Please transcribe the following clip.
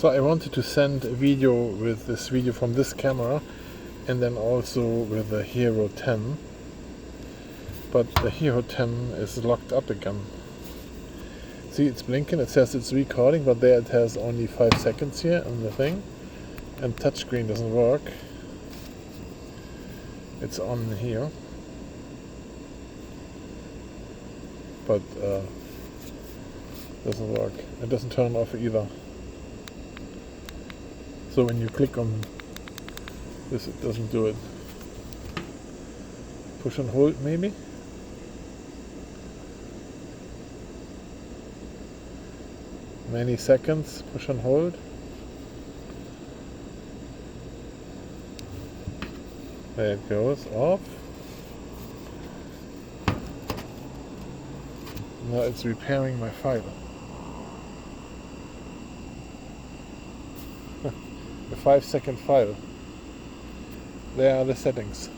So I wanted to send a video with this video from this camera and then also with the Hereo10, but the Hereo10 is locked up again. See, it's blinking, it says it's recording, but there it has only 5 seconds here on the thing, and touchscreen doesn't work. It's on here, but doesn't work. It doesn't turn off either. So when you click on this, it doesn't do it. Push and hold maybe? Many seconds, push and hold. There it goes, off. Now it's repairing my file. A 5-second file. There are the settings.